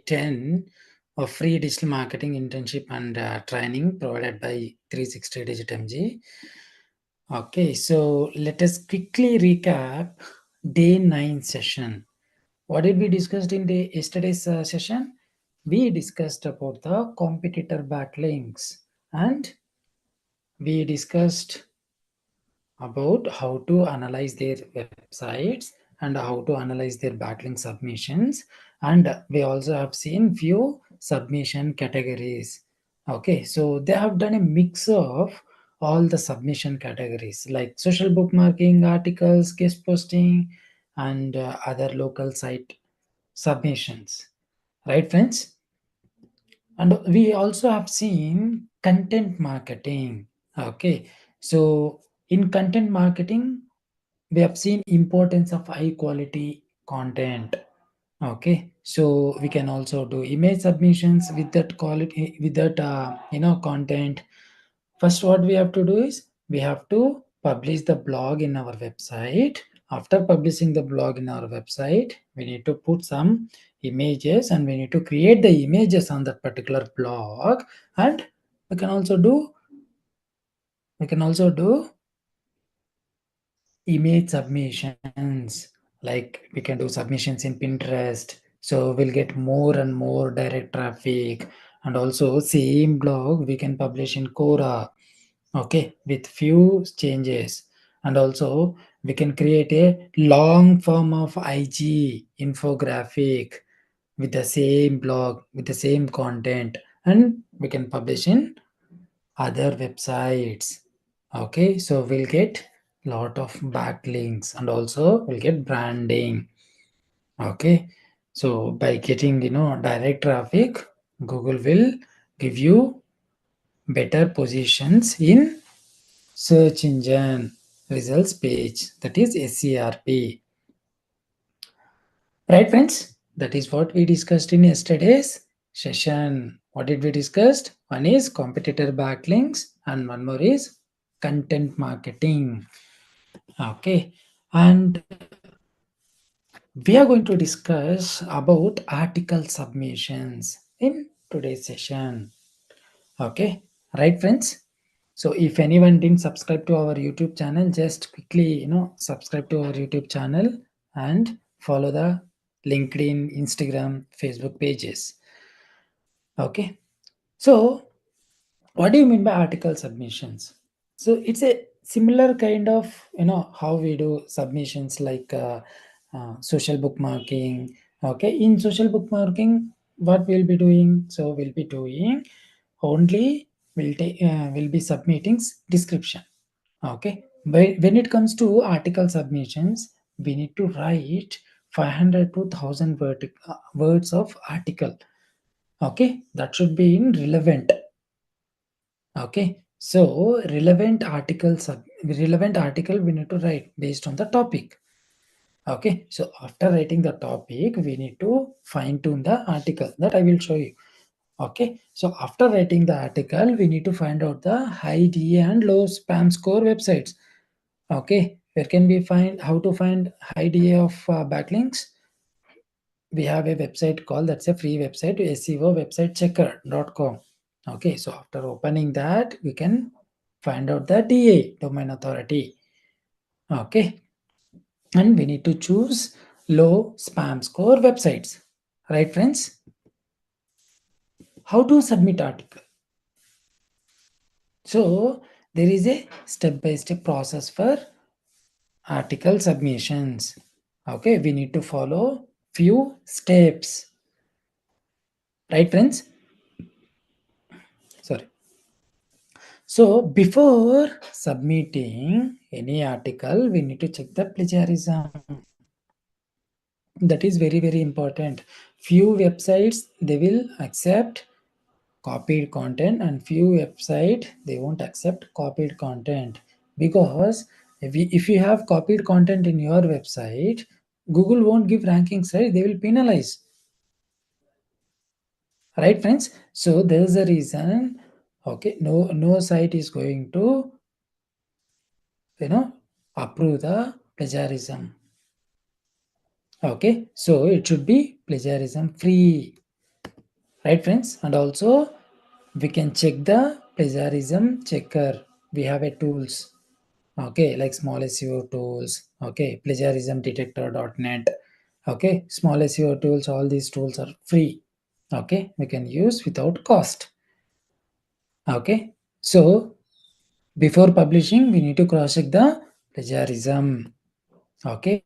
10 of free digital marketing internship and training provided by 360DigiTMG. Okay, so let us quickly recap day 9 session. What did we discuss in the yesterday's session? We discussed about the competitor backlinks, and we discussed about how to analyze their websites and how to analyze their backlink submissions, and we also have seen few submission categories. Okay, so they have done a mix of all the submission categories like social bookmarking, articles, guest posting, and other local site submissions, right friends? And we also have seen content marketing. Okay, so in content marketing we have seen importance of high quality content. Okay, so we can also do image submissions with that quality, with that content. First what we have to do is we have to publish the blog in our website. After publishing the blog in our website, we need to put some images and we need to create the images on that particular blog. And we can also do we can also do image submissions, like we can do submissions in Pinterest, so we'll get more and more direct traffic. And also same blog we can publish in Quora, okay, with few changes. And also we can create a long form of IG infographic with the same blog with the same content, and we can publish in other websites. Okay, so we'll get lot of backlinks and also we'll get branding. Okay, so by getting direct traffic, Google will give you better positions in search engine results page, that is SERP. Right friends, that is what we discussed in yesterday's session. What did we discuss? One is competitor backlinks and one more is content marketing. Okay, and we are going to discuss about article submissions in today's session. Okay, right friends? So if anyone didn't subscribe to our YouTube channel, just quickly subscribe to our YouTube channel and follow the LinkedIn, Instagram, Facebook pages. Okay, so what do you mean by article submissions? So it's a similar kind of how we do submissions like social bookmarking. Okay, in social bookmarking, what we'll be doing? So we'll be doing only we'll be submitting description. Okay, but when it comes to article submissions, we need to write 500 to 1000 words of article. Okay, that should be in relevant. Okay, so relevant article we need to write based on the topic. Okay, so after writing the topic, we need to fine tune the article that I will show you. Okay, so after writing the article, we need to find out the high DA and low spam score websites. Okay, where can we find how to find high DA of backlinks? We have a website called, that's a free website, SEO website checker.com. Okay, so after opening that, we can find out the DA, domain authority. Okay, and we need to choose low spam score websites. Right, friends? How to submit article? So there is a step-by-step process for article submissions. Okay, we need to follow few steps. Right, friends? Sorry. So before submitting any article, we need to check the plagiarism. That is very, very important. Few websites, they will accept copied content, and few website they won't accept copied content. Because if you have copied content in your website, Google won't give rankings, right? They will penalize. Right, friends? So there is a reason. Okay, no site is going to approve the plagiarism. Okay, so it should be plagiarism free. right friends? And also we can check the plagiarism checker. We have a tools, okay, like small SEO tools, okay, plagiarism detector.net, okay, small SEO tools. All these tools are free, okay, we can use without cost, okay. So before publishing, we need to cross check the plagiarism, okay.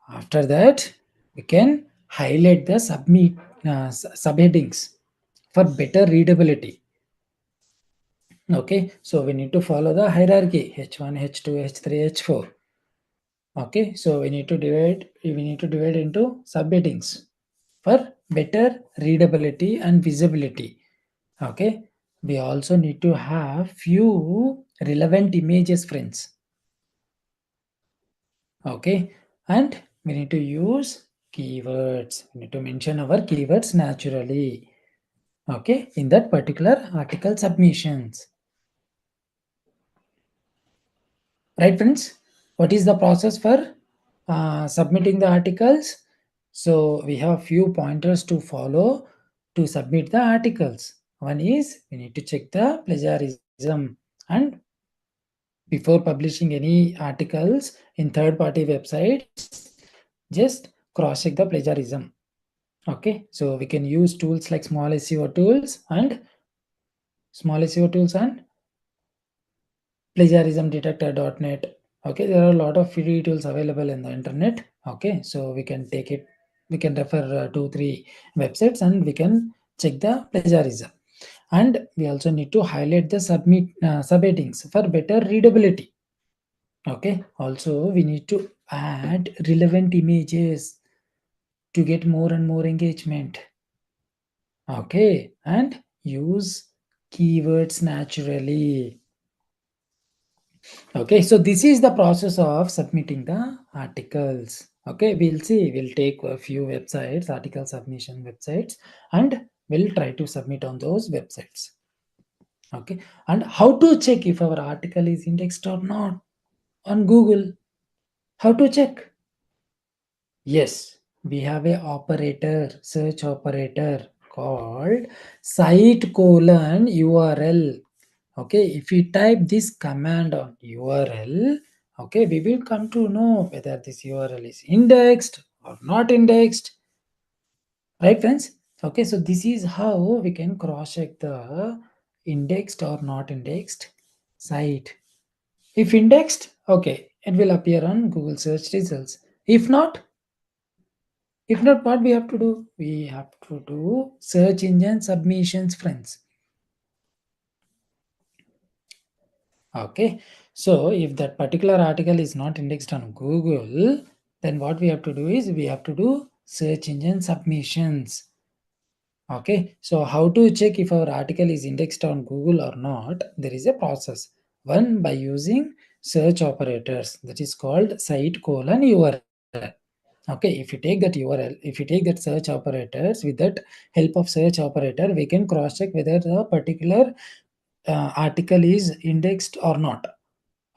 After that, we can highlight the subheadings for better readability. Okay, so we need to follow the hierarchy H1, H2, H3, H4. Okay, so we need to divide into subheadings for better readability and visibility. Okay, we also need to have few relevant images, friends. Okay, and we need to use keywords. We need to mention our keywords naturally. Okay, in that particular article submissions. Right, friends? What is the process for submitting the articles? So we have few pointers to follow to submit the articles. One is we need to check the plagiarism, and before publishing any articles in third party websites, just cross check the plagiarism. Okay, so we can use tools like small SEO tools and plagiarismdetector.net. Okay, there are a lot of free tools available in the internet. Okay, so we can refer 2 3 websites and we can check the plagiarism. And we also need to highlight the subheadings for better readability. Okay, also we need to add relevant images to get more and more engagement. Okay, and use keywords naturally. Okay, so this is the process of submitting the articles. Okay, we'll take a few websites, article submission websites, and we'll try to submit on those websites. Okay, and how to check if our article is indexed or not on Google? How to check? Yes, we have a search operator called site colon URL. Okay, if we type this command on URL, okay, we will come to know whether this URL is indexed or not indexed, right, friends? Okay, so this is how we can cross check the indexed or not indexed site. If indexed, okay, it will appear on Google search results. If not, what we have to do? We have to do search engine submissions, friends. Okay, so if that particular article is not indexed on Google, then what we have to do is we have to do search engine submissions. Okay, so how to check if our article is indexed on Google or not? There is a process. One, by using search operators, that is called site colon URL. Okay, if you take that URL, if you take that search operators, with that help of search operator, we can cross check whether the particular article is indexed or not.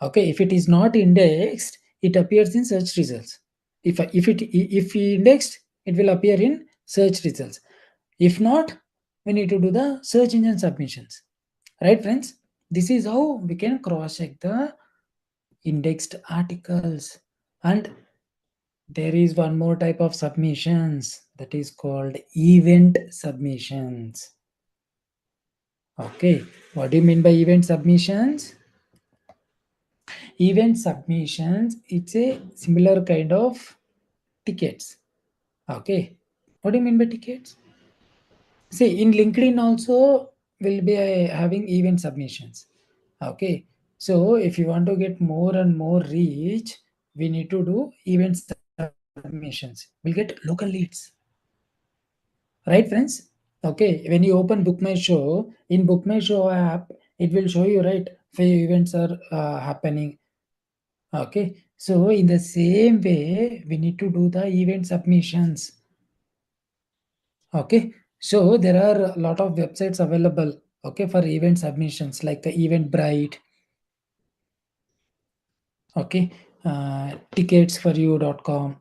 Okay, if it is not indexed, it appears in search results. If we indexed, it will appear in search results. If not, we need to do the search engine submissions. Right, friends? This is how we can cross check the indexed articles. And there is one more type of submissions, that is called event submissions. Okay, what do you mean by event submissions? Event submissions, it's a similar kind of tickets. Okay, what do you mean by tickets? See, in LinkedIn also will be having event submissions. Okay, so if you want to get more and more reach, we need to do event submissions. We'll get local leads, right, friends? Okay, when you open Book My Show, in Book My Show app, it will show you, right, few events are happening. Okay, so in the same way, we need to do the event submissions. Okay, so there are a lot of websites available. Okay, for event submissions like Eventbrite. Okay, ticketsforyou.com.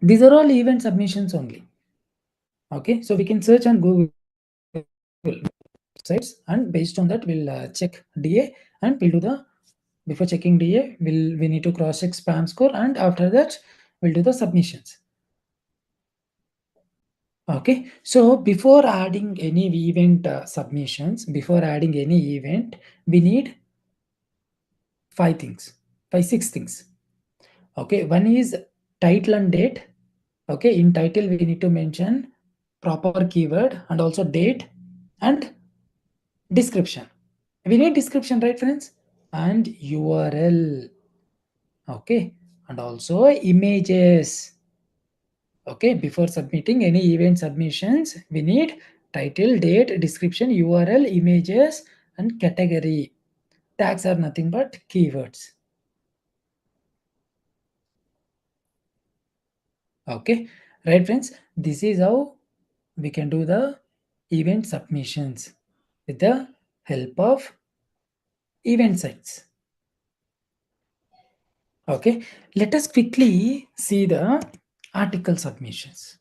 These are all event submissions only. Okay, so we can search on Google websites, and based on that we'll check DA, and we'll do the, before checking DA we need to cross check spam score, and after that we'll do the submissions. Okay, so before adding any event submissions, before adding any event, we need five things, five, six things. Okay, one is title and date. Okay, in title we need to mention proper keyword and also date and description. We need description, right, friends? And URL. Okay, and also images. Okay, before submitting any event submissions, we need title, date, description, URL, images, and category. Tags are nothing but keywords. Okay, right, friends? This is how we can do the event submissions with the help of event sites. Okay, let us quickly see the article submissions.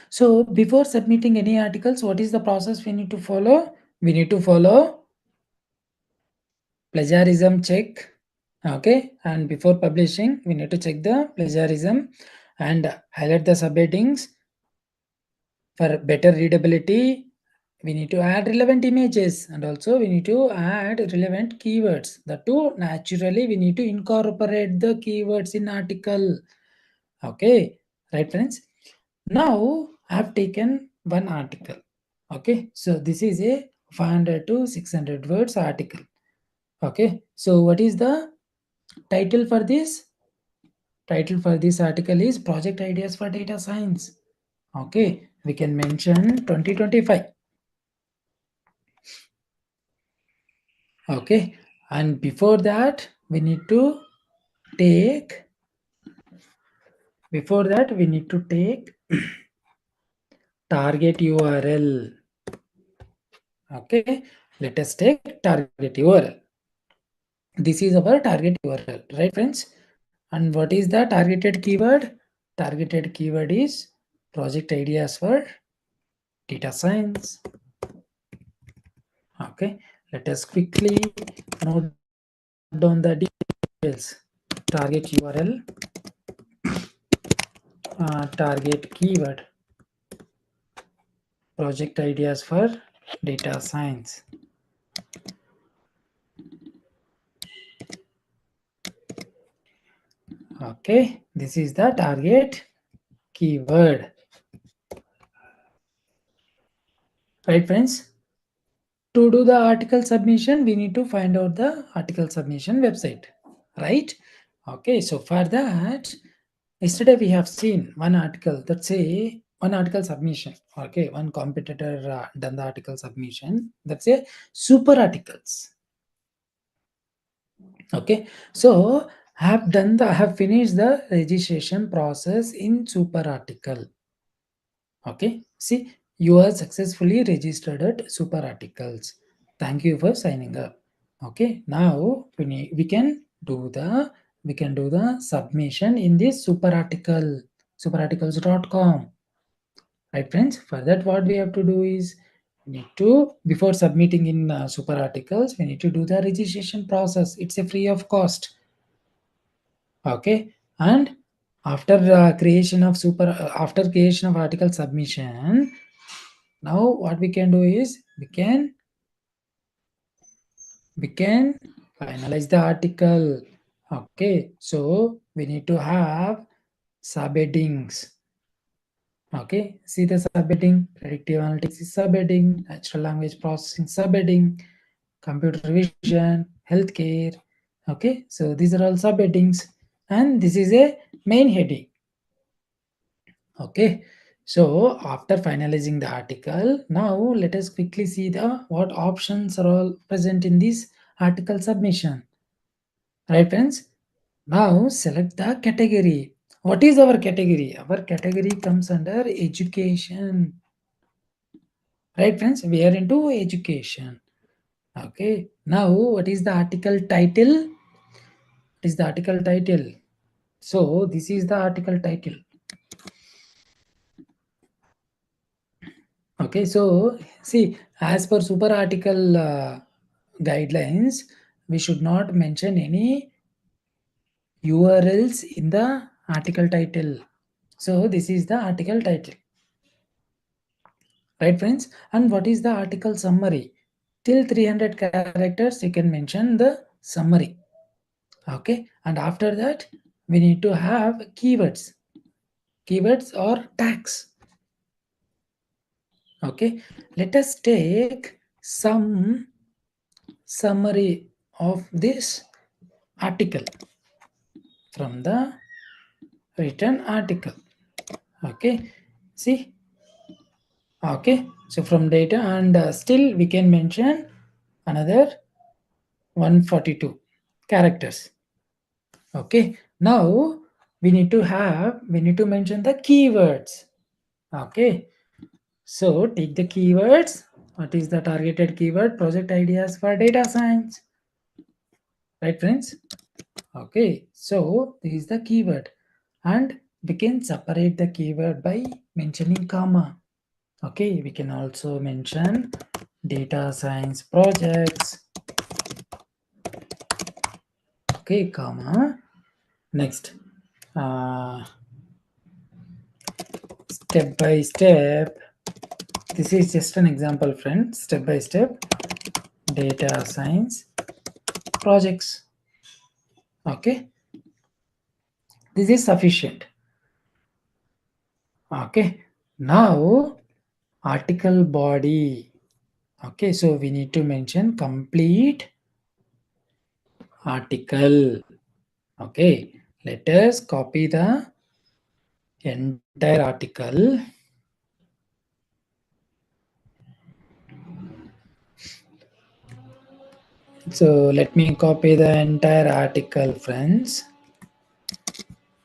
So before submitting any articles, what is the process we need to follow? We need to follow plagiarism check. Okay, and before publishing, we need to check the plagiarism and highlight the subheadings. For better readability, we need to add relevant images, and also we need to add relevant keywords. The two, naturally we need to incorporate the keywords in article. Okay, right, friends? Now I have taken one article. Okay, so this is a 500 to 600 words article. Okay, so what is the title for this? Title for this article is Project Ideas for Data Science. Okay, we can mention 2025. Okay, and before that we need to take, before that we need to take target URL. Okay, let us take target URL. This is our target URL, right, friends? And what is the targeted keyword? Targeted keyword is project ideas for data science. Okay, let us quickly note down the details. Target URL, target keyword, project ideas for data science. Okay, this is the target keyword. Right, friends? To do the article submission, we need to find out the article submission website. Right? Okay, so for that, yesterday we have seen one article, let's say one article submission. Okay, one competitor done the article submission. Let's say super articles. Okay, so I have finished the registration process in super article. Okay, see, you are successfully registered at super articles. Thank you for signing up. Okay, now we can do the, we can do the submission in this super article, superarticles.com. Right, friends? For that, what we have to do is we need to, before submitting in super articles, we need to do the registration process. It's a free of cost. Okay, and after creation of after creation of article submission, now what we can do is we can finalize the article. Okay, so we need to have subheadings. Okay, see the subheading, predictive analytics is subheading, natural language processing subheading, computer vision, healthcare. Okay, so these are all subheadings, and this is a main heading. Okay, so after finalizing the article, now let us quickly see the what options are all present in this article submission. Right, friends? Now select the category. What is our category? Our category comes under education. Right, friends? We are into education. Okay. Now, what is the article title? is the article title. So this is the article title. Okay, so see, as per super article guidelines, we should not mention any URLs in the article title. So this is the article title, right, friends? And what is the article summary? Till 300 characters, you can mention the summary. Okay, and after that, we need to have keywords. Keywords or tags. Okay, let us take some summary of this article from the written article. Okay, see, okay, so from data, and still we can mention another 142 characters. Okay, now we need to mention the keywords. Okay, so take the keywords. What is the targeted keyword? Project ideas for data science, right, friends? Okay, so this is the keyword, and we can separate the keyword by mentioning comma. Okay, we can also mention data science projects. Okay, comma. Next, step by step. This is just an example, friends. Step by step data science projects. Okay, this is sufficient. Okay, now article body. Okay, so we need to mention complete article. Okay, let us copy the entire article. So let me copy the entire article, friends.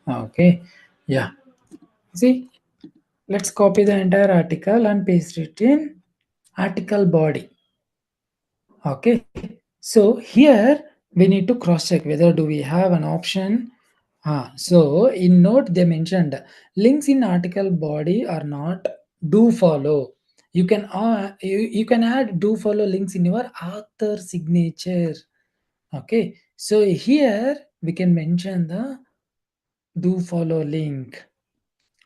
Okay, yeah. See, let's copy the entire article and paste it in article body. Okay, so here we need to cross check whether do we have an option. So in note they mentioned links in article body are not do follow. You can add do follow links in your author signature. Okay, so here we can mention the do follow link,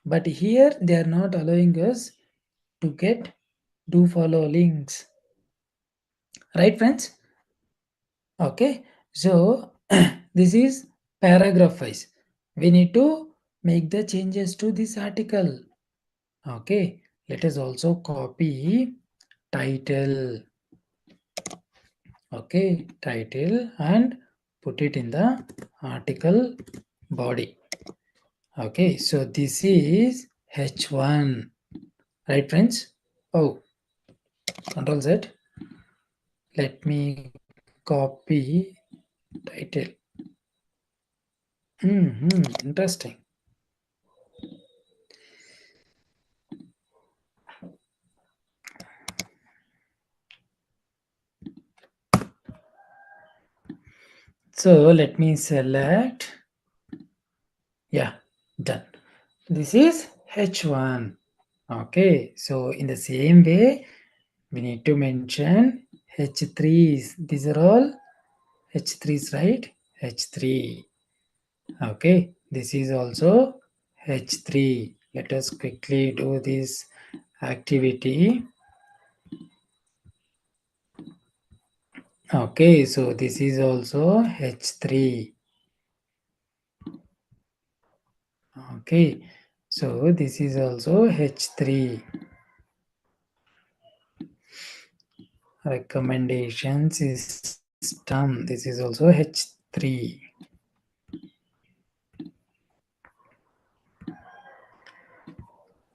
but here they are not allowing us to get do follow links, right, friends? Okay, so this is paragraph wise. We need to make the changes to this article. Okay, let us also copy title. Okay, title and put it in the article body. Okay, so this is H1, right, friends? Oh, Control Z. Let me copy title. Interesting. So let me select. Yeah, done. This is H1. Okay, so in the same way, we need to mention H3s. These are all H3s, right? H3. Okay, this is also H3. Let us quickly do this activity. Okay, so this is also H3. Okay, so this is also H3. Recommendation system. This is also H3.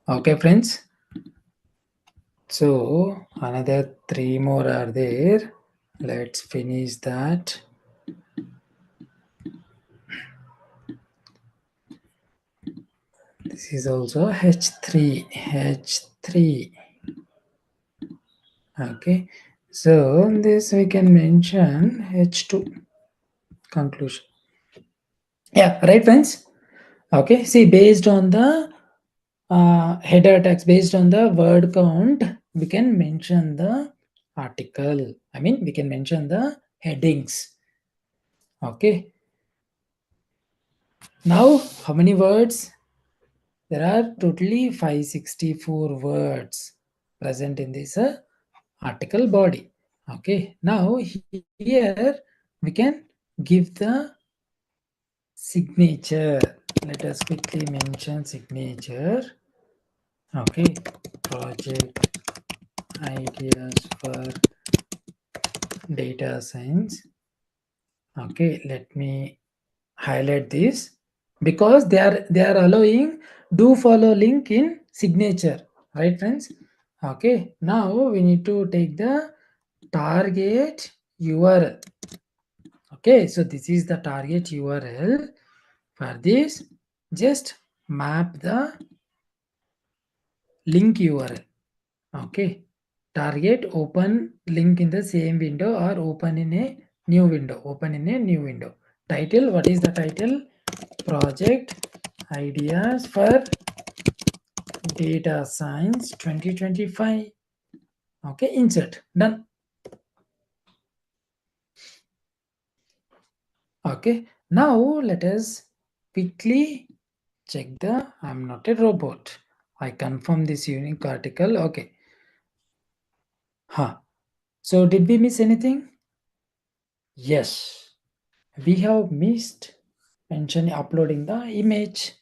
Okay, friends. So another three more are there. Let's finish that. This is also H3. H3. Okay. So this we can mention H2 conclusion. Yeah, right, friends. Okay, see, based on the header text, based on the word count, we can mention the article. I mean, we can mention the headings. Okay, now how many words? There are totally 564 words present in this article body. Okay, now here we can give the signature. Let us quickly mention signature. Okay, project ideas for data science. Okay, let me highlight this because they are allowing do follow link in signature, right, friends? Okay, now we need to take the target URL. Okay, so this is the target URL. For this, just map the link URL. Okay, target open link in the same window or open in a new window. Open in a new window. Title, what is the title? Project ideas for data science 2025. Okay, insert. Done. Okay, now let us quickly check the I'm not a robot. I confirm this unique article. Okay. Huh. So did we miss anything? Yes. We have missed mention uploading the image.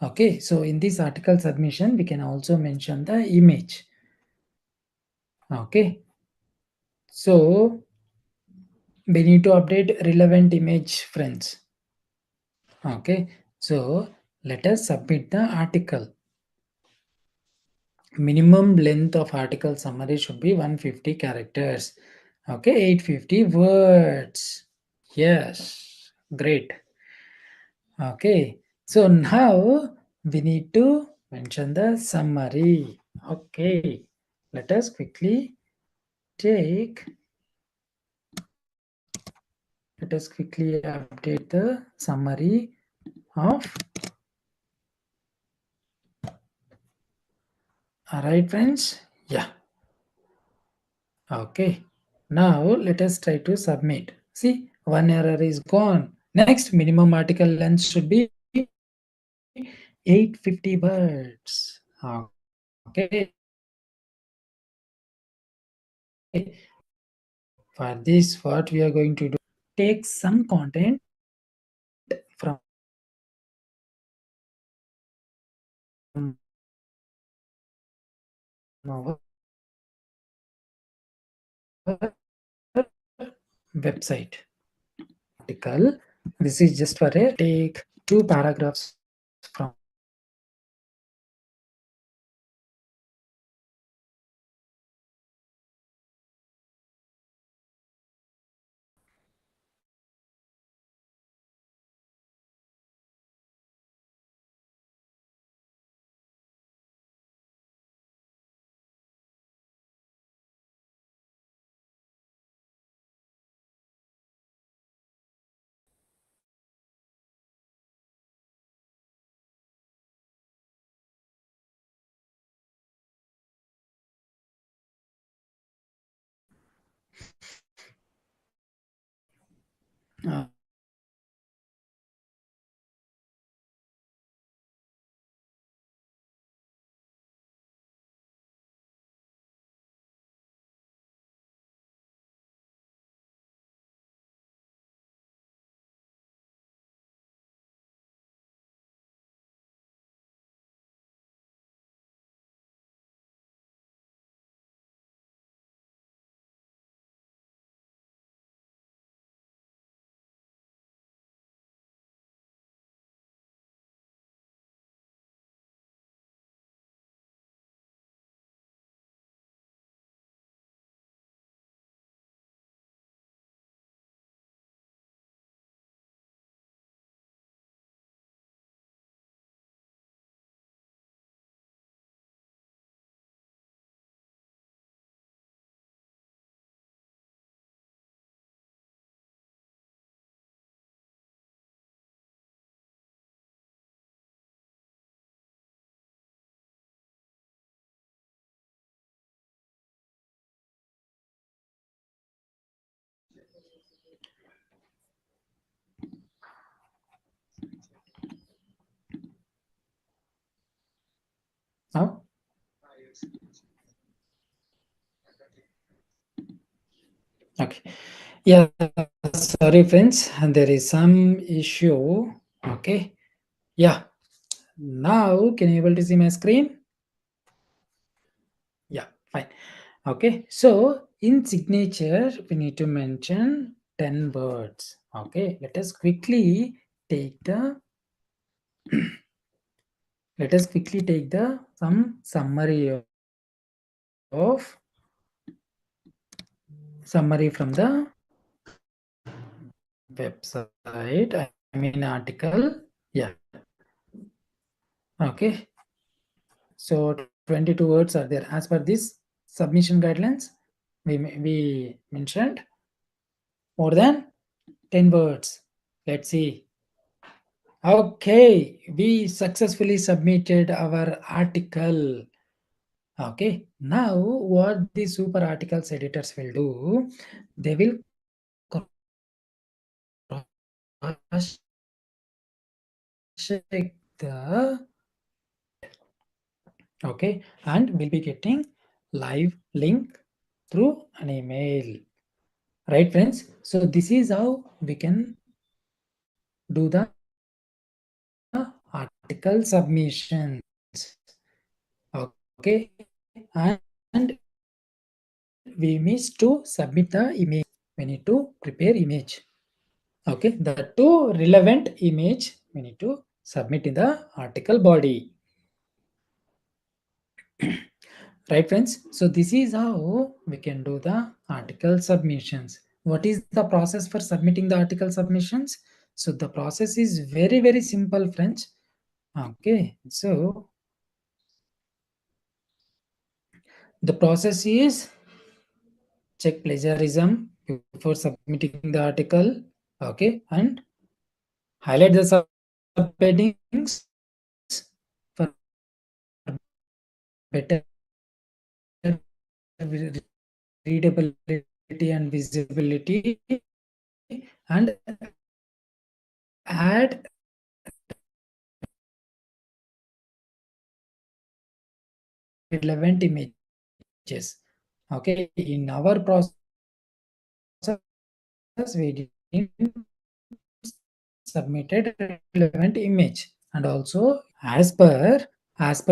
Okay, so in this article submission, we can also mention the image. Okay, so we need to update relevant image, friends. Okay, so let us submit the article. Minimum length of article summary should be 150 characters. Okay, 850 words. Yes, great. Okay, so now we need to mention the summary. Okay, let us quickly take, let us quickly update the summary of. Alright, friends. Yeah, okay. Now let us try to submit. See, one error is gone. Next, minimum article length should be 850 words. Okay. For this, what we are going to do, take some content from our website article. This is just for a take two paragraphs from uh, Yeah, sorry friends, there is some issue. Okay. Yeah. Now can you able to see my screen? Yeah, fine. Okay. So in signature, we need to mention 10 words. Okay. Take the let us quickly take the some of summary from the website. I mean article. Yeah. Okay. So 22 words are there. As per this submission guidelines, we mentioned more than 10 words. Let's see. Okay, we successfully submitted our article. Okay, now what the super articles editors will do, they will cross check the okay, and we'll be getting live link through an email. Right, friends? So this is how we can do the article submissions. Okay, and we missed to submit the image. We need to prepare image. Okay, the two relevant image we need to submit in the article body. Right, friends? So this is how we can do the article submissions. What is the process for submitting the article submissions? So the process is very, very simple, friends. Okay, so the process is check plagiarism before submitting the article. Okay, and highlight the subheadings for better readability and visibility, and add relevant images. Okay, in our process, we didn't submitted relevant image, and also as per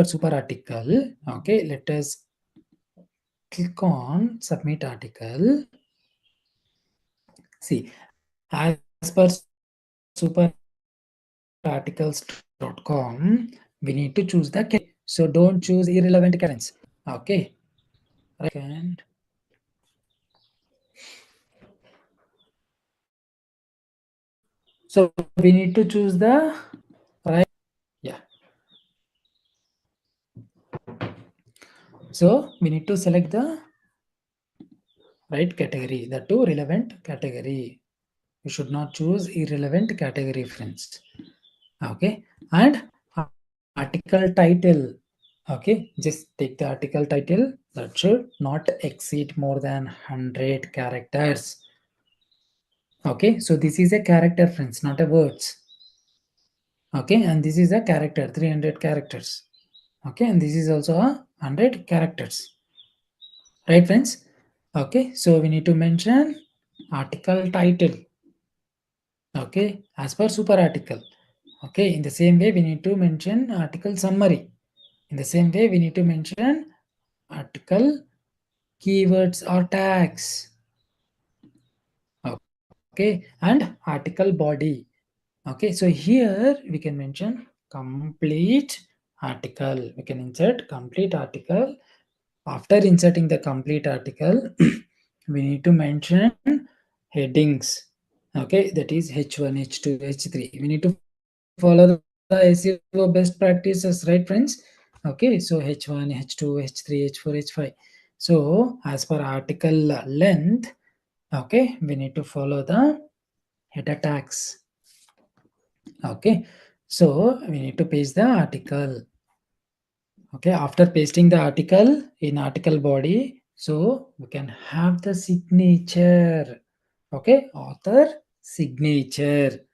super article. Okay, let us click on submit article. See, as per super articles.com, we need to choose the category. So don't choose irrelevant categories. Okay, right. And so we need to choose the right. Yeah. So we need to select the right category, the two relevant category. You should not choose irrelevant category, friends. Okay, and article title. Okay, just take the article title that should not exceed more than 100 characters. Okay, so this is a character, friends, not a words. Okay, and this is a character, 300 characters. Okay, and this is also a 100 characters. Right, friends? Okay, so we need to mention article title. Okay, as per super article. Okay, in the same way, we need to mention article summary. In the same way, we need to mention article keywords or tags. Okay, and article body. Okay, so here we can mention complete article. We can insert complete article. After inserting the complete article, we need to mention headings. Okay, that is H1, H2, H3. We need to follow the SEO best practices, right, friends? Okay, so H1, H2, H3, H4, H5. So as per article length, okay, we need to follow the header tags. Okay, so we need to paste the article. Okay, after pasting the article in article body, so we can have the signature. Okay, author signature.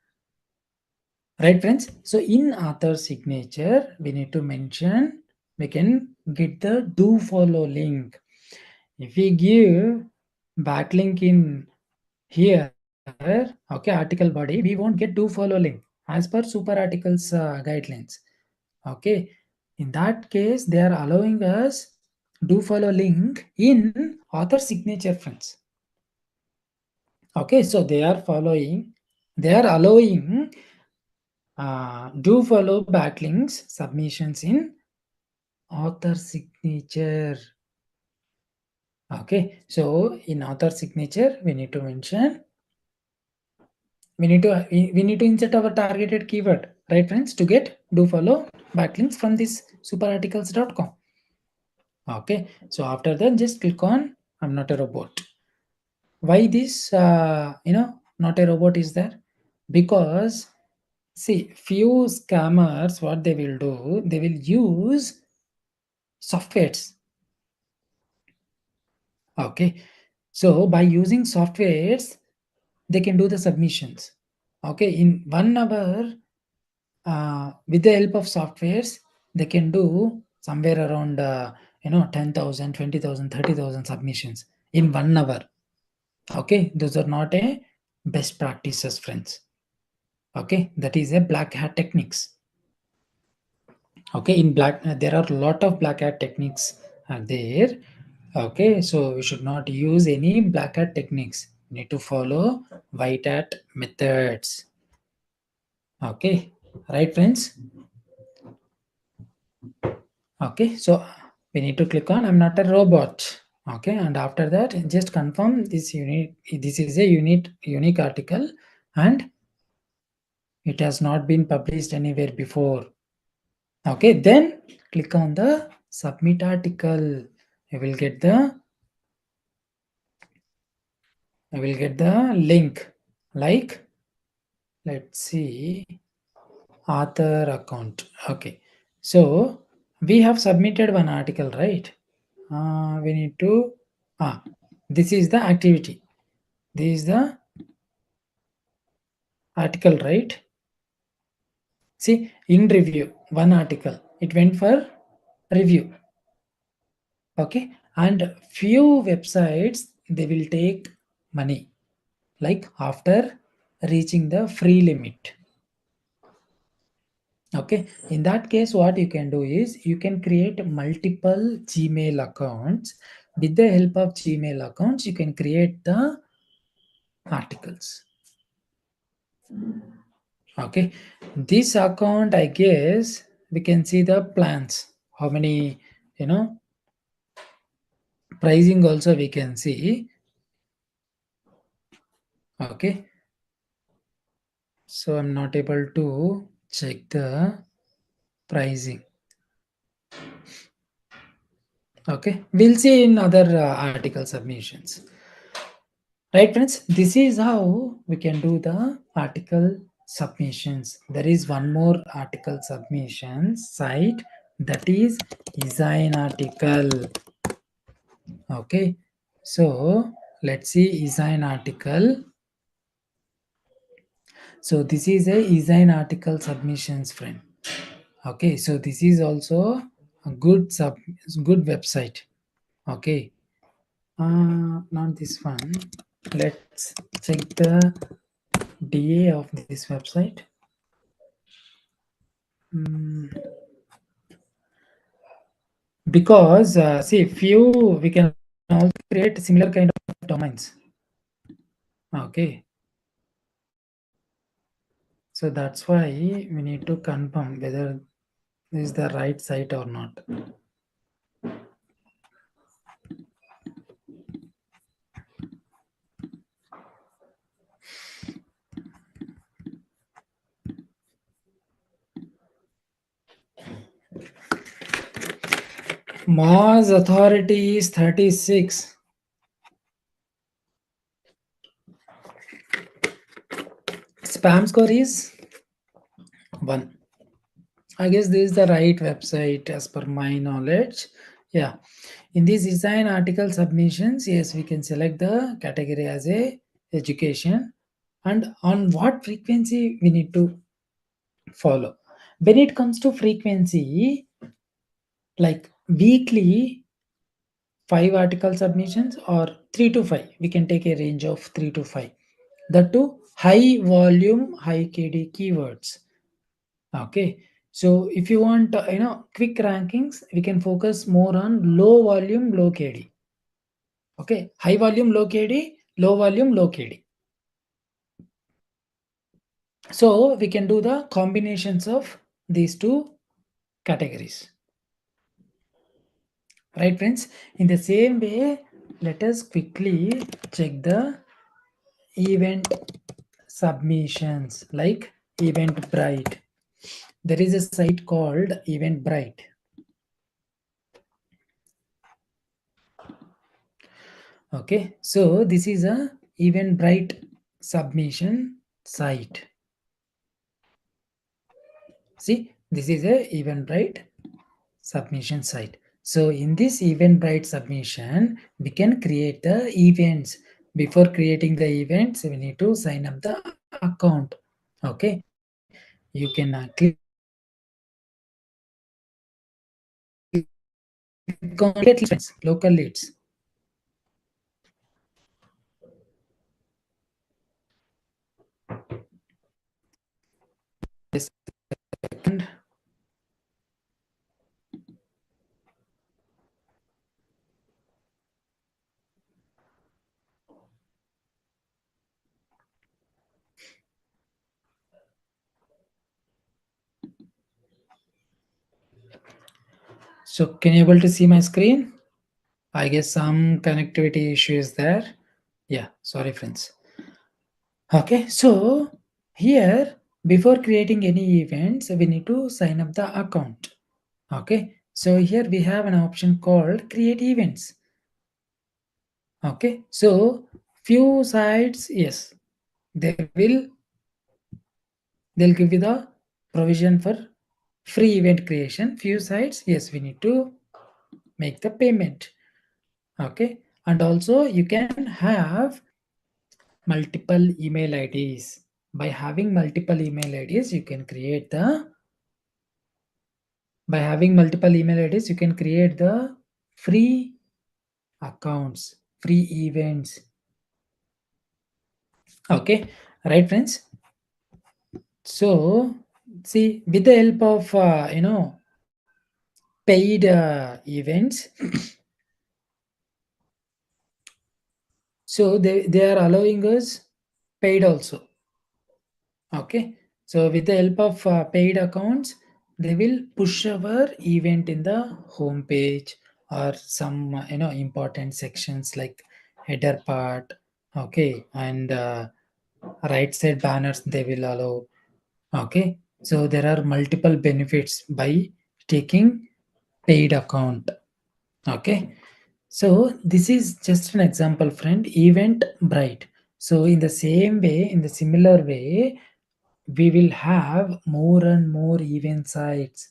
Right, friends? So in author signature, we need to mention, we can get the do follow link. If we give backlink in Here, okay, article body, we won't get do follow link as per super articles guidelines. Okay, in that case, they are allowing us do follow link in author signature, friends. Okay, so they are allowing do follow backlinks submissions in author signature. Okay, so in author signature, we need to mention, we need to insert our targeted keyword, right, friends, to get do follow backlinks from this superarticles.com. Okay, so after that, just click on I'm not a robot. Why this, not a robot is there? Because see, few scammers, what they will do, they will use softwares. Okay, so by using softwares, they can do the submissions. Okay, in 1 hour, with the help of softwares, they can do somewhere around 10,000, 20,000, 30,000 submissions in 1 hour. Okay, those are not a best practices, friends. Okay, that is a black hat techniques. Okay, in black there are a lot of black hat techniques are there. Okay, so we should not use any black hat techniques. We need to follow white hat methods. Okay, right, friends. Okay, so we need to click on I'm not a robot. Okay, and after that just confirm this unit, this is a unique article and it has not been published anywhere before. Okay, then click on the submit article. You will get the link. Like, let's see, author account. Okay, so we have submitted one article, right? We need to this is the activity. This is the article, right? See, in review, one article. It went for review. Okay, and few websites they will take money, like after reaching the free limit. Okay, in that case, what you can do is you can create multiple Gmail accounts. With the help of Gmail accounts, you can create the articles. Okay, this account, I guess we can see the plans. How many, pricing also we can see. Okay, so I'm not able to check the pricing. Okay, we'll see in other article submissions. Right, friends, this is how we can do the article submissions. There is one more article submission site, that is design article. Okay, so let's see design article. So this is a design article submissions, friend. Okay, so this is also a good website. Okay, not this one. Let's check the DA of this website. Mm, because see, few we can also create similar kind of domains. Okay, so that's why we need to confirm whether this is the right site or not. Mars authority is 36. Spam score is 1. I guess this is the right website as per my knowledge. Yeah. In these design article submissions, yes, we can select the category as a education and on what frequency we need to follow. When it comes to frequency, like weekly 5 article submissions or 3 to 5, we can take a range of 3 to 5. That to high volume, high KD keywords. Okay. So if you want, quick rankings, we can focus more on low volume, low KD. Okay. High volume, low KD, low volume, low KD. So we can do the combinations of these two categories. Right, friends? In the same way, let us quickly check the event submissions like Eventbrite. There is a site called Eventbrite. Okay, so this is a Eventbrite submission site. See, this is a Eventbrite submission site. So in this Eventbrite submission, we can create the events. Before creating the events, we need to sign up the account. Okay, you can click on get leads, local leads. Second. So can you able to see my screen? I guess some connectivity issue is there. Yeah, sorry friends. Okay, so here before creating any events, we need to sign up the account. Okay, so here we have an option called create events. Okay, so few sites, yes, they will they'll give you the provision for free event creation. Few sites, yes, we need to make the payment. Okay, and also you can have multiple email IDs. By having multiple email IDs, you can create the by having multiple email IDs, you can create the free accounts, free events. Okay, right, friends. So, see, with the help of paid events, so they are allowing us paid also. Okay, so with the help of paid accounts, they will push our event in the home page or some important sections like header part. Okay, and right side banners they will allow. Okay, so there are multiple benefits by taking paid account. Okay, so this is just an example, friend. Event bright. So in the same way, in the similar way, we will have more and more event sites.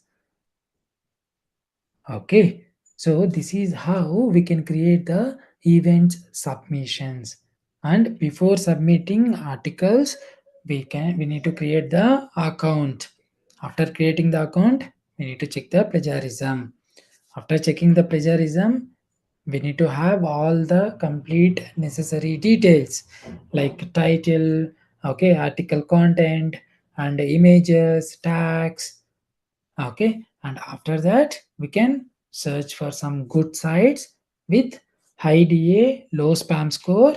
Okay, so this is how we can create the event submissions. And before submitting articles, we need to create the account. After creating the account, we need to check the plagiarism. After checking the plagiarism, we need to have all the complete necessary details like title, okay, article content, and images, tags. Okay, and after that, we can search for some good sites with high DA, low spam score.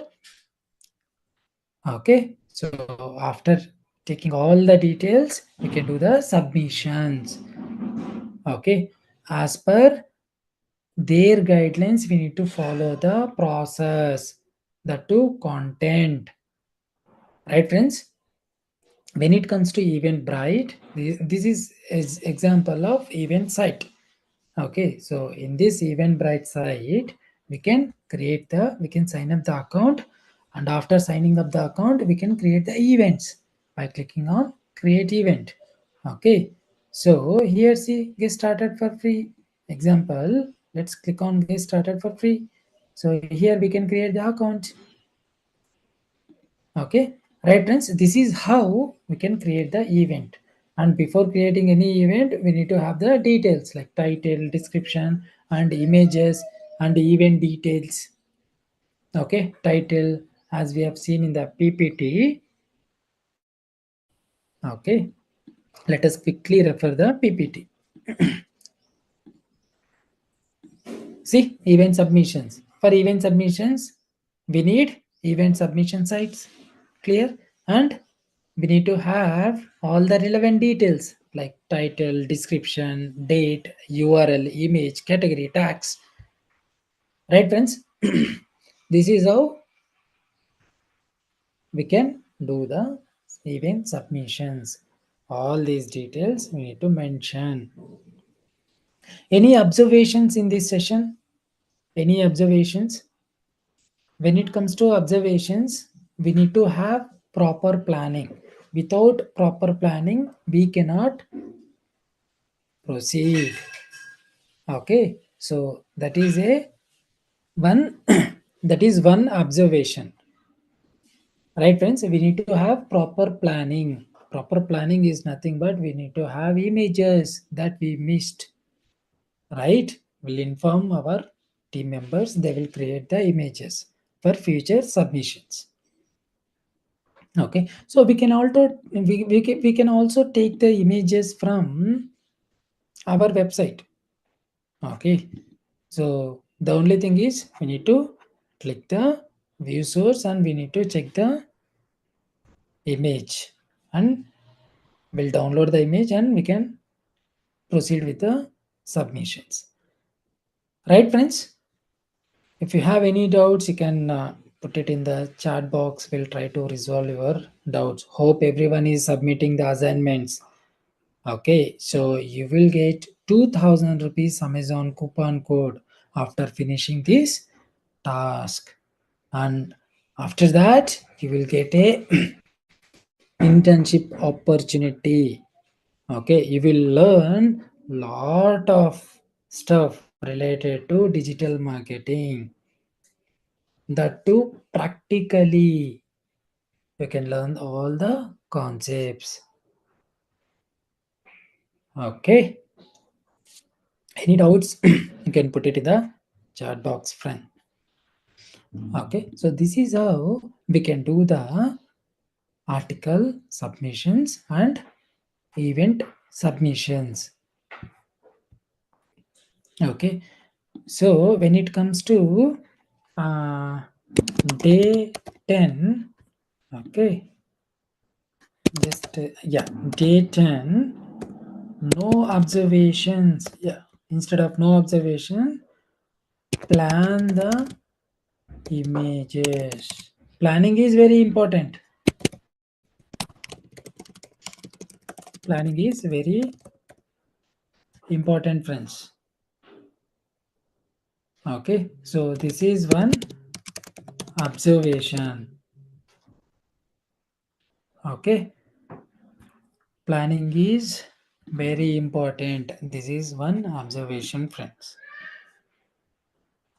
Okay, so after taking all the details, we can do the submissions. Okay, as per their guidelines, we need to follow the process, the two content. Right, friends? When it comes to Eventbrite, this is example of event site. Okay, so in this Eventbrite site, we can sign up the account, and after signing up the account, we can create the events by clicking on create event. Okay, so here see get started for free. Example, let's click on get started for free. So here we can create the account. Okay, right, friends, this is how we can create the event. And before creating any event, we need to have the details like title, description, and images and event details. Okay, title as we have seen in the PPT. Okay, let us quickly refer the PPT. See, event submissions. For event submissions, we need event submission sites, clear, and we need to have all the relevant details like title, description, date, URL, image, category, tags. Right, friends? This is how we can do the event submissions. All these details we need to mention. Any observations in this session? Any observations? When it comes to observations, we need to have proper planning. Without proper planning, we cannot proceed. Okay, so that is a one that is one observation. Right, friends? We need to have proper planning. Proper planning is nothing but we need to have images that we missed. Right? We'll inform our team members, they will create the images for future submissions. Okay, so we can also take the images from our website. Okay, so the only thing is we need to click the view source and we need to check the image, and we'll download the image and we can proceed with the submissions. Right, friends? If you have any doubts, you can put it in the chat box. We'll try to resolve your doubts. Hope everyone is submitting the assignments. Okay, so you will get 2000 rupees Amazon coupon code after finishing this task. And after that, you will get a internship opportunity. Okay, you will learn lot of stuff related to digital marketing. That too practically. You can learn all the concepts. Okay. Any doubts? You can put it in the chat box, friend. Okay. So this is how we can do the article submissions and event submissions. Okay. So when it comes to uh, day 10, okay, just yeah, day 10, no observations. Yeah, instead of no observation, plan the images. Planning is very important. Planning is very important, friends. Okay, so this is one observation. Okay, planning is very important. This is one observation, friends.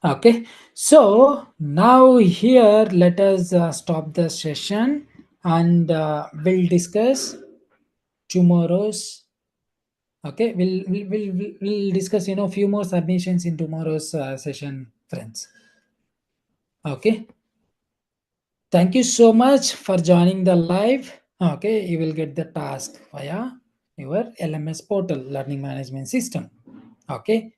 Okay, so now here let us stop the session and we'll discuss tomorrow's. Okay, we'll discuss few more submissions in tomorrow's session, friends. Okay, thank you so much for joining the live. Okay, you will get the task via your LMS portal, learning management system. Okay,